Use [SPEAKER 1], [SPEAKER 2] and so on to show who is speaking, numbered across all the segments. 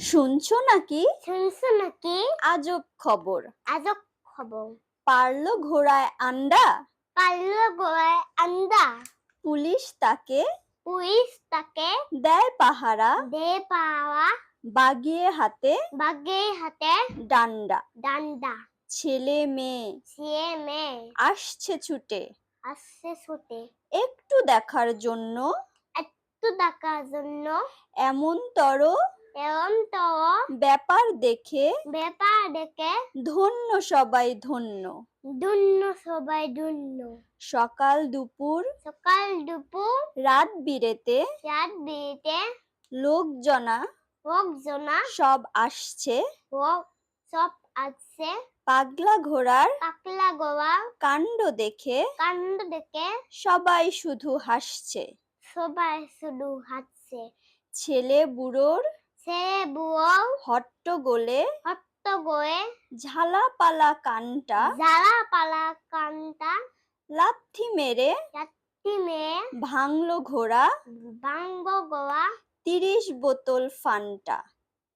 [SPEAKER 1] শুনছো নাকি
[SPEAKER 2] শুনছো নাকি
[SPEAKER 1] আজব খবর?
[SPEAKER 2] আজব খবর?
[SPEAKER 1] পারলো ঘোড়ায় আন্ডা,
[SPEAKER 2] পারলো গোয়ায় আন্দা,
[SPEAKER 1] পুলিশ তাকে
[SPEAKER 2] পুলিশ তাকে
[SPEAKER 1] দেয় পাহারা,
[SPEAKER 2] দে পাওয়া,
[SPEAKER 1] বাগিয়ে হাতে
[SPEAKER 2] বাগে হাতে
[SPEAKER 1] ডান্ডা।
[SPEAKER 2] ডান্ডা।
[SPEAKER 1] ছেলে মেয়ে
[SPEAKER 2] সে মেয়ে
[SPEAKER 1] আসছে ছুটে
[SPEAKER 2] আসছে ছুটে
[SPEAKER 1] একটু দেখার জন্য,
[SPEAKER 2] একটু ডাকার জন্য।
[SPEAKER 1] এমনতর
[SPEAKER 2] এরম তো
[SPEAKER 1] ব্যাপার দেখে
[SPEAKER 2] ব্যাপার দেখে
[SPEAKER 1] ধন্য সবাই ধন্য।
[SPEAKER 2] দুন্ন সবাই দুন্ন।
[SPEAKER 1] সকাল দুপুর
[SPEAKER 2] সকাল দুপুর
[SPEAKER 1] রাত বিরেতে
[SPEAKER 2] রাত বিরেতে
[SPEAKER 1] লোকজনা
[SPEAKER 2] লোকজনা
[SPEAKER 1] সব আসছে
[SPEAKER 2] সব আছে
[SPEAKER 1] পাগলা ঘোড়ার
[SPEAKER 2] পাকলা গোয়া
[SPEAKER 1] কাণ্ড দেখে
[SPEAKER 2] কাণ্ড দেখে
[SPEAKER 1] সবাই শুধু হাসছে।
[SPEAKER 2] সবাই শুধু হাসছে।
[SPEAKER 1] ছেলে বুড়োর
[SPEAKER 2] সে বুয়ো
[SPEAKER 1] হট্টগোলে
[SPEAKER 2] হট্ট গোয়ে
[SPEAKER 1] ঝালাপালা কানটা
[SPEAKER 2] জ্বালা পালা কানটা
[SPEAKER 1] লাথি মেরে
[SPEAKER 2] যাত্রী মেয়ে
[SPEAKER 1] ভাঙলো ঘোড়া
[SPEAKER 2] বাঙ্গ গোয়া
[SPEAKER 1] 30 বোতল ফান্টা।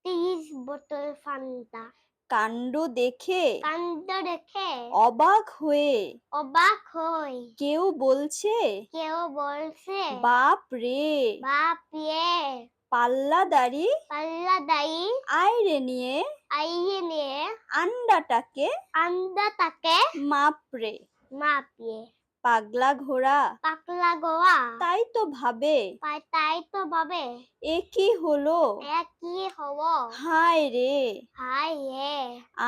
[SPEAKER 2] 30 বোতল ফান্টা।
[SPEAKER 1] কাণ্ড দেখে
[SPEAKER 2] কাণ্ড দেখে
[SPEAKER 1] অবাক হয়ে
[SPEAKER 2] অবাক হই
[SPEAKER 1] কেউ বলছে
[SPEAKER 2] কেউ বলছে
[SPEAKER 1] বাপ রে,
[SPEAKER 2] বাপ রে,
[SPEAKER 1] পাল্লাদারি
[SPEAKER 2] পাল্লা দাই
[SPEAKER 1] আইরে নিয়ে
[SPEAKER 2] আইয়ে নিয়ে
[SPEAKER 1] আন্ডাটাকে
[SPEAKER 2] আন্দা তাকে
[SPEAKER 1] মাপরে।
[SPEAKER 2] মাপিয়ে
[SPEAKER 1] পাগলা ঘোড়া
[SPEAKER 2] পাকলা গোয়া
[SPEAKER 1] তাই তো ভাবে
[SPEAKER 2] তাই তো ভাবে
[SPEAKER 1] এ কি হলো,
[SPEAKER 2] কি হব
[SPEAKER 1] হায় রে,
[SPEAKER 2] হাই রে,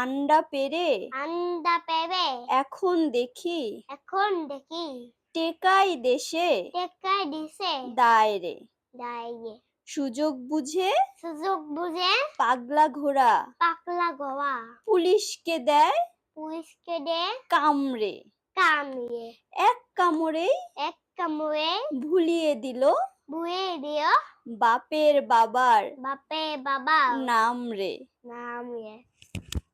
[SPEAKER 1] আন্ডা পেরে
[SPEAKER 2] আন্দা পেবে
[SPEAKER 1] এখন দেখি
[SPEAKER 2] এখন দেখি
[SPEAKER 1] টেকাই দেশে
[SPEAKER 2] টেকাই দিছে
[SPEAKER 1] দায় রে।
[SPEAKER 2] দাইয়ে।
[SPEAKER 1] সুযোগ বুঝে
[SPEAKER 2] সুযোগ বুঝে
[SPEAKER 1] পাগলা ঘোড়া
[SPEAKER 2] পাকলা গোয়া
[SPEAKER 1] পুলিশকে দেয়
[SPEAKER 2] পুলিশকে দে
[SPEAKER 1] কামড়ে।
[SPEAKER 2] কামড়ে
[SPEAKER 1] এক কামড়েই
[SPEAKER 2] এক কামড়ে
[SPEAKER 1] ভুলিয়ে দিল
[SPEAKER 2] বুয়ে দিও
[SPEAKER 1] বাপের বাবার
[SPEAKER 2] বাপে বাবা
[SPEAKER 1] নাম রে।
[SPEAKER 2] নাম রে।